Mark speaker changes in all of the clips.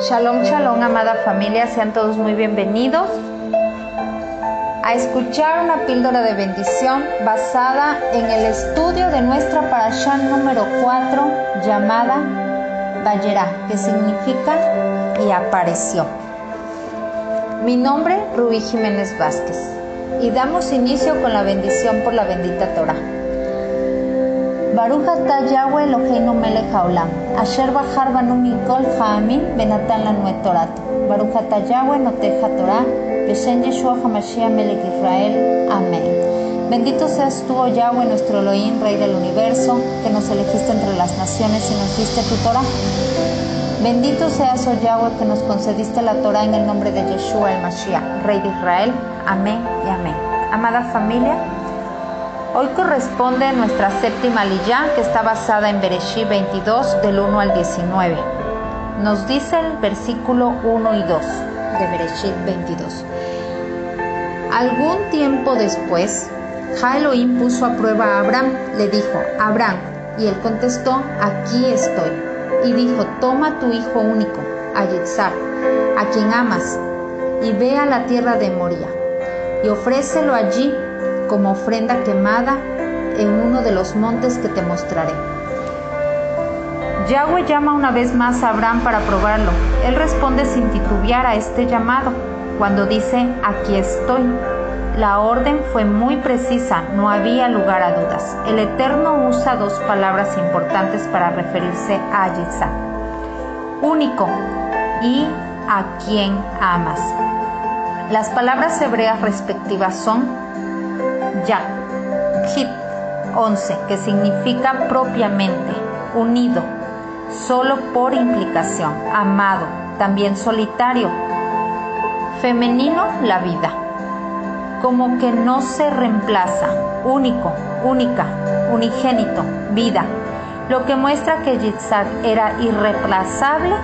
Speaker 1: Shalom, shalom, amada familia, sean todos muy bienvenidos a escuchar una píldora de bendición basada en el estudio de nuestra parashá número 4 llamada Vayera, que significa y apareció. Mi nombre es Rubí Jiménez Vázquez y damos inicio con la bendición por la bendita Torah. Baruch atah Yahweh Eloheinu melech haolam, asher bahar banu mikol ha'amim venatan lanu et torato. Baruch atah Yahweh notech haTorah, beshem Yeshua HaMashiach melech Israel. Amén. Bendito seas tú, oh Yahweh, nuestro Elohim, Rey del universo, que nos elegiste entre las naciones y nos diste tu Torah. Bendito seas, oh Yahweh, que nos concediste la Torah en el nombre de Yeshua el Mashiach, Rey de Israel. Amén y amén. Amada familia, hoy corresponde nuestra séptima aliyá, que está basada en Bereshit 22, del 1 al 19. Nos dice el versículo 1 y 2 de Bereshit 22. Algún tiempo después, Elohim puso a prueba a Abraham. Le dijo: Abraham, y él contestó: aquí estoy. Y dijo: toma tu hijo único, a Yitzhak, a quien amas, y ve a la tierra de Moría, y ofrécelo allí como ofrenda quemada en uno de los montes que te mostraré. Yahweh llama una vez más a Abraham para probarlo. Él responde sin titubear a este llamado. Cuando dice: aquí estoy, la orden fue muy precisa, no había lugar a dudas. El Eterno usa dos palabras importantes para referirse a Yitzhak: único y a quien amas. Las palabras hebreas respectivas son Hit 11, que significa propiamente, unido, solo por implicación, amado, también solitario, femenino, la vida, como que no se reemplaza, único, única, unigénito, vida, lo que muestra que Yitzhak era irreemplazable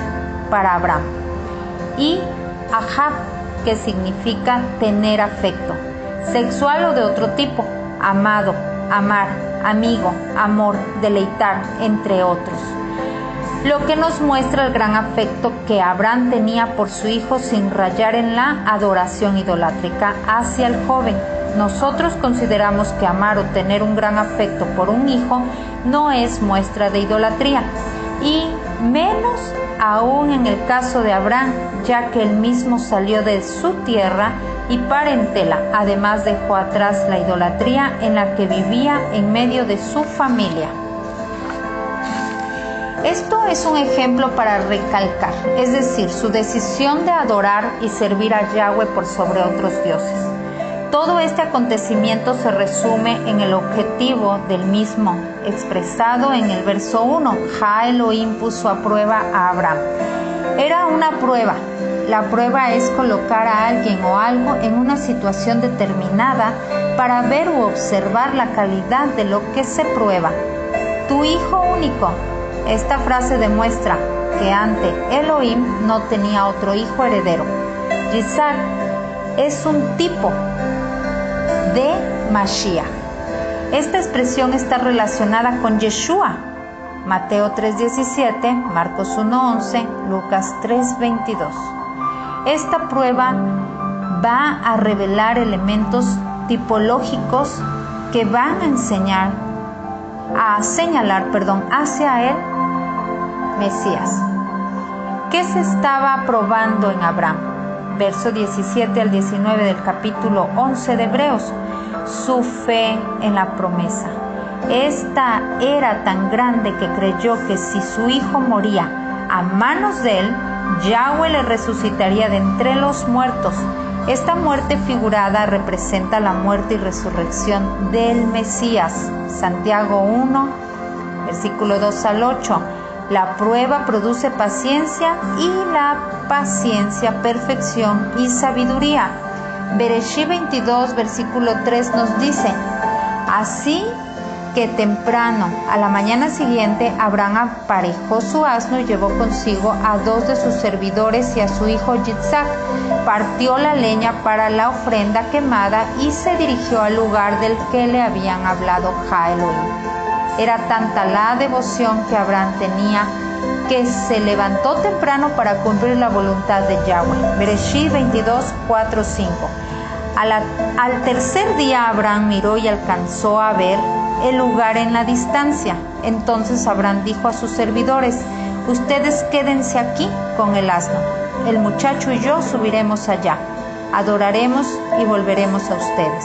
Speaker 1: para Abraham. Y Ahab, que significa tener afecto, sexual o de otro tipo, amado, amar, amigo, amor, deleitar, entre otros. Lo que nos muestra el gran afecto que Abraham tenía por su hijo sin rayar en la adoración idolátrica hacia el joven. Nosotros consideramos que amar o tener un gran afecto por un hijo no es muestra de idolatría, y menos aún en el caso de Abraham, ya que él mismo salió de su tierra y parentela, además dejó atrás la idolatría en la que vivía en medio de su familia. Esto es un ejemplo para recalcar, es decir, su decisión de adorar y servir a Yahweh por sobre otros dioses. Todo este acontecimiento se resume en el objetivo del mismo, expresado en el verso 1. Elohim puso a prueba a Abraham. Era una prueba. La prueba es colocar a alguien o algo en una situación determinada para ver u observar la calidad de lo que se prueba. Tu hijo único. Esta frase demuestra que ante Elohim no tenía otro hijo heredero. Yitzhak es un tipo de Mashiach. Esta expresión está relacionada con Yeshua. Mateo 3:17, Marcos 1:11, Lucas 3:22. Esta prueba va a revelar elementos tipológicos que van a señalar hacia el Mesías. ¿Qué se estaba probando en Abraham? Verso 17 al 19 del capítulo 11 de Hebreos. Su fe en la promesa. Esta era tan grande que creyó que si su hijo moría a manos de él, Yahweh le resucitaría de entre los muertos. Esta muerte figurada representa la muerte y resurrección del Mesías. Santiago 1, versículo 2 al 8. La prueba produce paciencia y la paciencia perfección y sabiduría. Bereshit 22, versículo 3 nos dice: así que temprano, a la mañana siguiente, Abraham aparejó su asno y llevó consigo a dos de sus servidores y a su hijo Yitzhak. Partió la leña para la ofrenda quemada y se dirigió al lugar del que le habían hablado Elohim. Era tanta la devoción que Abraham tenía que se levantó temprano para cumplir la voluntad de Yahweh. Bereshit 22, 4, 5. Al tercer día Abraham miró y alcanzó a ver el lugar en la distancia. Entonces Abraham dijo a sus servidores: ustedes quédense aquí con el asno. El muchacho y yo subiremos allá, adoraremos y volveremos a ustedes.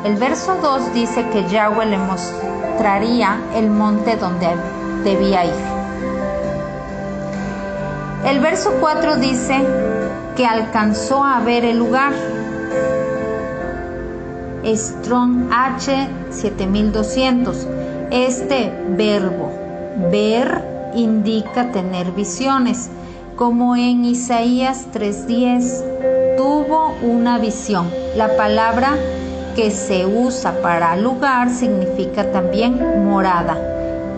Speaker 1: El verso 2 dice que Yahweh le mostraría el monte donde debía ir. El verso 4 dice que alcanzó a ver el lugar. Strong H 7200. Este verbo, ver, indica tener visiones, como en Isaías 3:10. Tuvo una visión. La palabra que se usa para lugar significa también morada.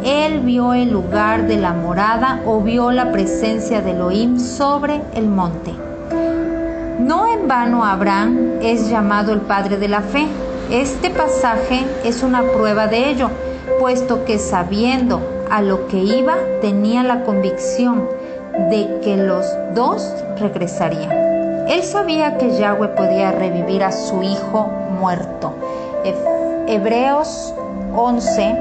Speaker 1: Él vio el lugar de la morada o vio la presencia de Elohim sobre el monte. No en vano Abraham es llamado el padre de la fe. Este pasaje es una prueba de ello, puesto que sabiendo a lo que iba, tenía la convicción de que los dos regresarían. Él sabía que Yahweh podía revivir a su hijo muerto. Hebreos 11,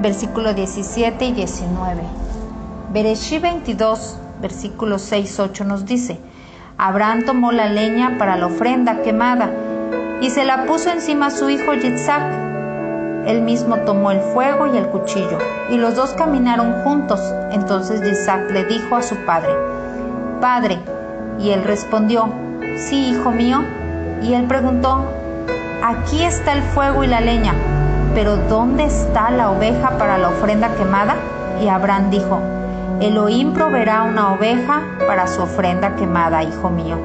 Speaker 1: versículos 17 y 19. Bereshit 22, versículos 6-8 nos dice: Abraham tomó la leña para la ofrenda quemada y se la puso encima a su hijo Yitzhak. Él mismo tomó el fuego y el cuchillo, y los dos caminaron juntos. Entonces Yitzhak le dijo a su padre: Padre. Y él respondió: Sí, hijo mío. Y él preguntó: Aquí está el fuego y la leña, pero ¿dónde está la oveja para la ofrenda quemada? Y Abraham dijo: Elohim proveerá una oveja para su ofrenda quemada, hijo mío.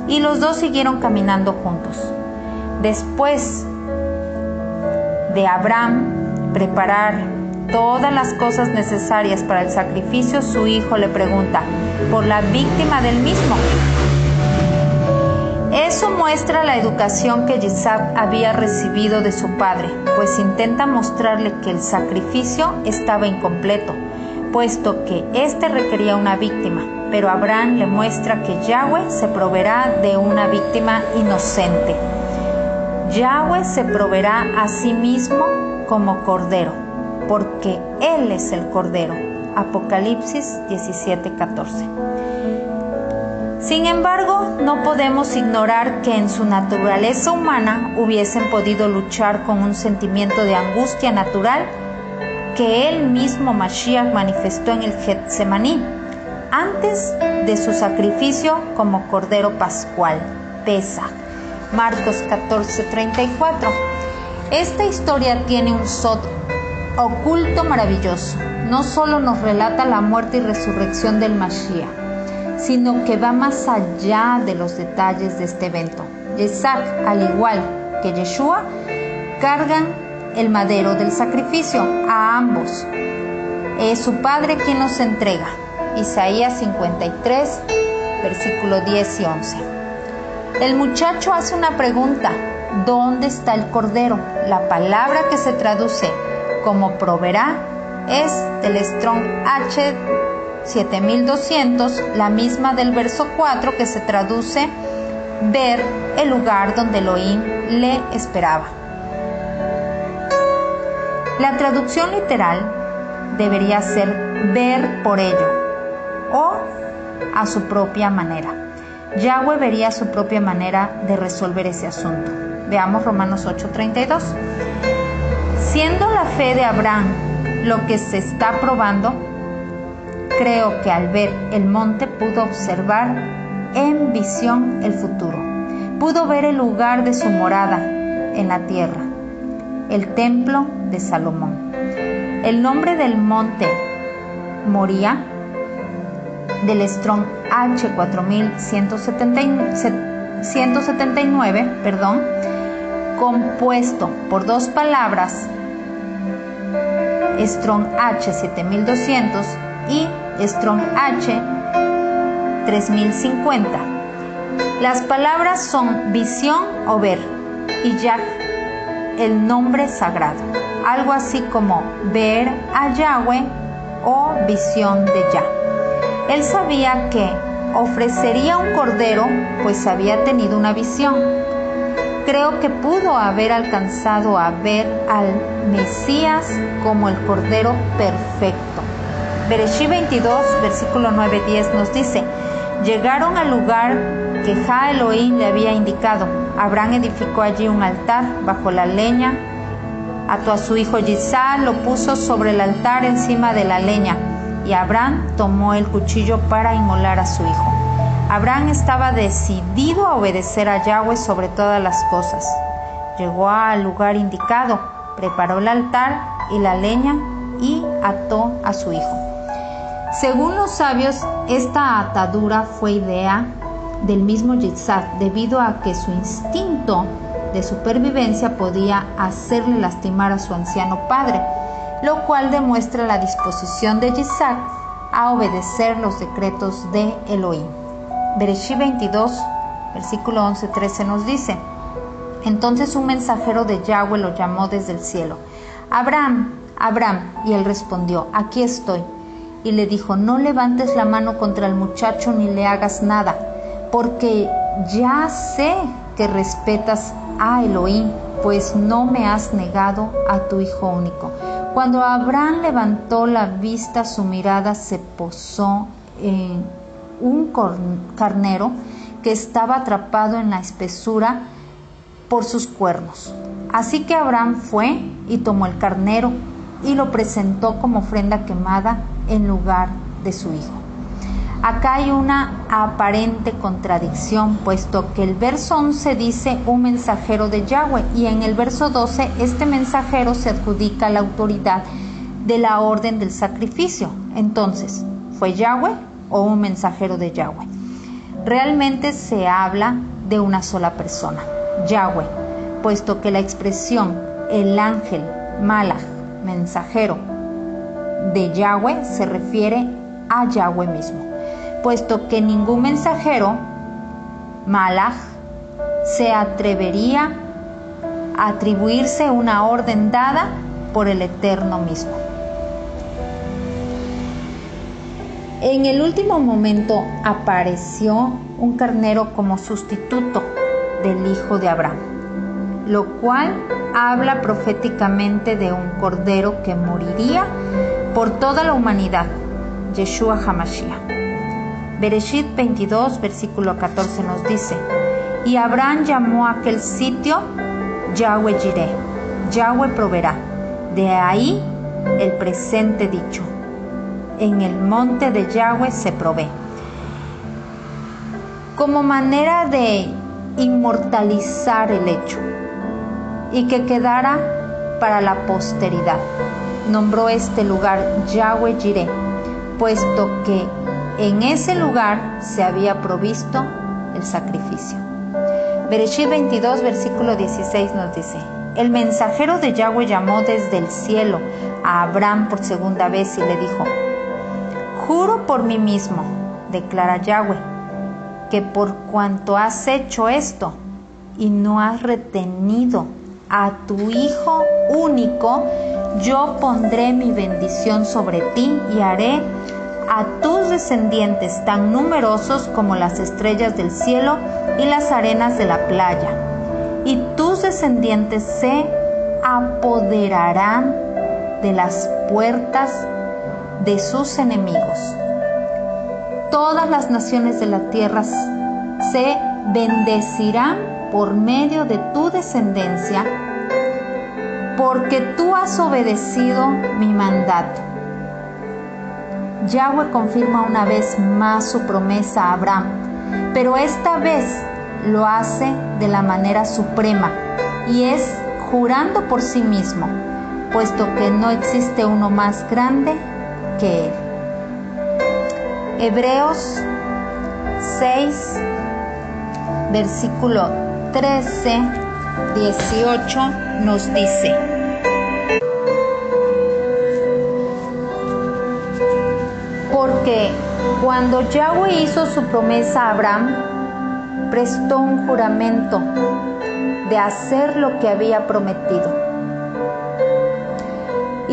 Speaker 1: Y los dos siguieron caminando juntos. Después de Abraham preparar todas las cosas necesarias para el sacrificio, su hijo le pregunta por la víctima del mismo. Eso muestra la educación que Yitzhak había recibido de su padre, pues intenta mostrarle que el sacrificio estaba incompleto, puesto que éste requería una víctima, pero Abraham le muestra que Yahweh se proveerá de una víctima inocente. Yahweh se proveerá a sí mismo como cordero, porque Él es el cordero. Apocalipsis 17:14. Sin embargo, no podemos ignorar que en su naturaleza humana hubiesen podido luchar con un sentimiento de angustia natural que él mismo Mashiach manifestó en el Getsemaní, antes de su sacrificio como cordero pascual, Pesaj. Marcos 14:34. Esta historia tiene un sod oculto maravilloso. No solo nos relata la muerte y resurrección del Mashiach, sino que va más allá de los detalles de este evento. Yitzhak, al igual que Yeshua, cargan el madero del sacrificio a ambos. Es su padre quien los entrega. Isaías 53, versículos 10 y 11. El muchacho hace una pregunta: ¿dónde está el cordero? La palabra que se traduce como proveerá es del Strong H 7200, la misma del verso 4 que se traduce ver el lugar donde Elohim le esperaba. La traducción literal debería ser ver por ello o a su propia manera. Yahweh vería su propia manera de resolver ese asunto. Veamos Romanos 8:32. Siendo la fe de Abraham lo que se está probando, creo que al ver el monte pudo observar en visión el futuro. Pudo ver el lugar de su morada en la tierra, el templo de Salomón. El nombre del monte Moría, del Strong H 4179, compuesto por dos palabras, Strong H 7200 y Strong H 3050. Las palabras son visión o ver y Yah, el nombre sagrado, algo así como ver a Yahweh o visión de Yah. Él sabía que ofrecería un cordero, pues había tenido una visión. Creo que pudo haber alcanzado a ver al Mesías como el cordero perfecto. Bereshit 22, versículo 9-10 nos dice: llegaron al lugar que Jah Elohim le había indicado. Abraham edificó allí un altar bajo la leña, ató a su hijo Yitzhak, lo puso sobre el altar encima de la leña, y Abraham tomó el cuchillo para inmolar a su hijo. Abraham estaba decidido a obedecer a Yahweh sobre todas las cosas. Llegó al lugar indicado, preparó el altar y la leña y ató a su hijo. Según los sabios, esta atadura fue idea del mismo Yitzhak, debido a que su instinto de supervivencia podía hacerle lastimar a su anciano padre, lo cual demuestra la disposición de Yitzhak a obedecer los decretos de Elohim. Bereshit 22, versículo 11-13 nos dice: entonces un mensajero de Yahweh lo llamó desde el cielo: Abraham, Abraham, y él respondió: aquí estoy. Y le dijo: no levantes la mano contra el muchacho ni le hagas nada, porque ya sé que respetas a Elohim, pues no me has negado a tu hijo único. Cuando Abraham levantó la vista, su mirada se posó en un carnero que estaba atrapado en la espesura por sus cuernos. Así que Abraham fue y tomó el carnero y lo presentó como ofrenda quemada en lugar de su hijo. Acá hay una aparente contradicción, puesto que el verso 11 dice un mensajero de Yahweh, y en el verso 12 este mensajero se adjudica la autoridad de la orden del sacrificio. Entonces, ¿fue Yahweh o un mensajero de Yahweh? Realmente se habla de una sola persona, Yahweh, puesto que la expresión el ángel, Malach, mensajero de Yahweh, se refiere a Yahweh mismo, puesto que ningún mensajero, Malach, se atrevería a atribuirse una orden dada por el Eterno mismo. En el último momento apareció un carnero como sustituto del hijo de Abraham, lo cual habla proféticamente de un cordero que moriría por toda la humanidad, Yeshua HaMashiach. Bereshit 22, versículo 14 nos dice: y Abraham llamó a aquel sitio Yahweh Jireh, Yahweh proveerá. De ahí el presente dicho: en el monte de Yahweh se provee. Como manera de inmortalizar el hecho y que quedara para la posteridad, nombró este lugar Yahweh Jireh, puesto que en ese lugar se había provisto el sacrificio. Bereshit 22, versículo 16 nos dice: el mensajero de Yahweh llamó desde el cielo a Abraham por segunda vez y le dijo: juro por mí mismo, declara Yahweh, que por cuanto has hecho esto y no has retenido a tu hijo único, yo pondré mi bendición sobre ti y haré a tus descendientes tan numerosos como las estrellas del cielo y las arenas de la playa, y tus descendientes se apoderarán de las puertas de sus enemigos. Todas las naciones de la tierra se bendecirán por medio de tu descendencia, porque tú has obedecido mi mandato. Yahweh confirma una vez más su promesa a Abraham, pero esta vez lo hace de la manera suprema, y es jurando por sí mismo, puesto que no existe uno más grande que él. Hebreos 6, versículo 13, 18 nos dice: porque cuando Yahweh hizo su promesa a Abraham, prestó un juramento de hacer lo que había prometido.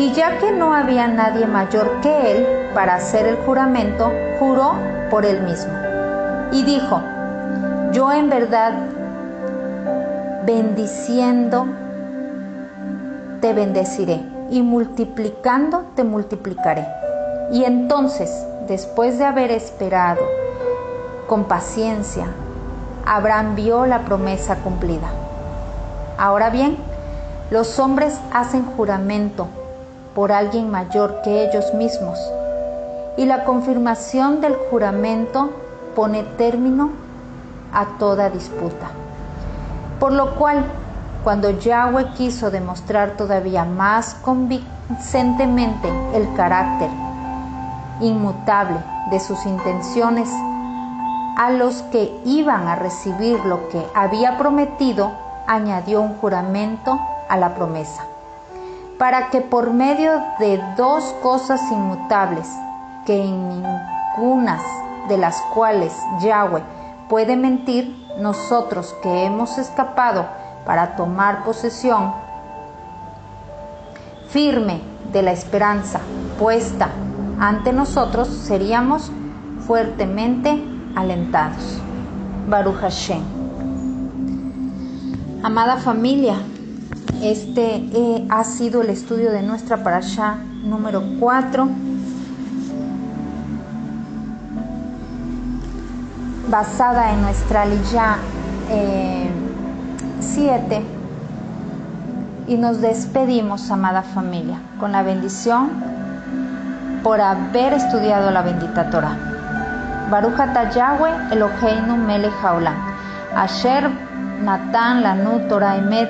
Speaker 1: Y ya que no había nadie mayor que él para hacer el juramento, juró por él mismo. Y dijo: yo en verdad, bendiciendo, te bendeciré, y multiplicando, te multiplicaré. Y entonces, después de haber esperado con paciencia, Abraham vio la promesa cumplida. Ahora bien, los hombres hacen juramento por alguien mayor que ellos mismos, y la confirmación del juramento pone término a toda disputa. Por lo cual, cuando Yahweh quiso demostrar todavía más convincentemente el carácter inmutable de sus intenciones a los que iban a recibir lo que había prometido, añadió un juramento a la promesa, para que por medio de dos cosas inmutables, que en ningunas de las cuales Yahweh puede mentir, nosotros que hemos escapado para tomar posesión firme de la esperanza puesta ante nosotros, seríamos fuertemente alentados. Baruch Hashem. Amada familia, este ha sido el estudio de nuestra parashá número 4, basada en nuestra aliyá 7, y nos despedimos, amada familia, con la bendición por haber estudiado la bendita Torah. Baruch atah Yahweh Eloheinu melech haolam, asher natan lanu Torah emet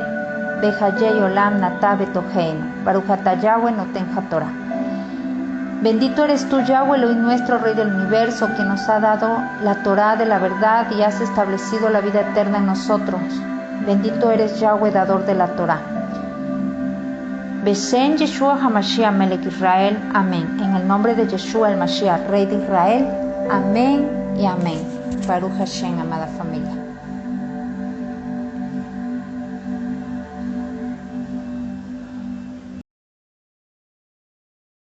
Speaker 1: behayei olam natah betoheinu. Baruch atah Yahweh noten haTorah. Bendito eres tú, Yahweh, Elohim nuestro, Rey del universo, que nos ha dado la Torah de la verdad y has establecido la vida eterna en nosotros. Bendito eres, Yahweh, dador de la Torah. Beshem Yeshua HaMashiach Melech Israel. Amén. En el nombre de Yeshua el Mashiach, Rey de Israel. Amén y amén. Baruch Hashem, amada familia.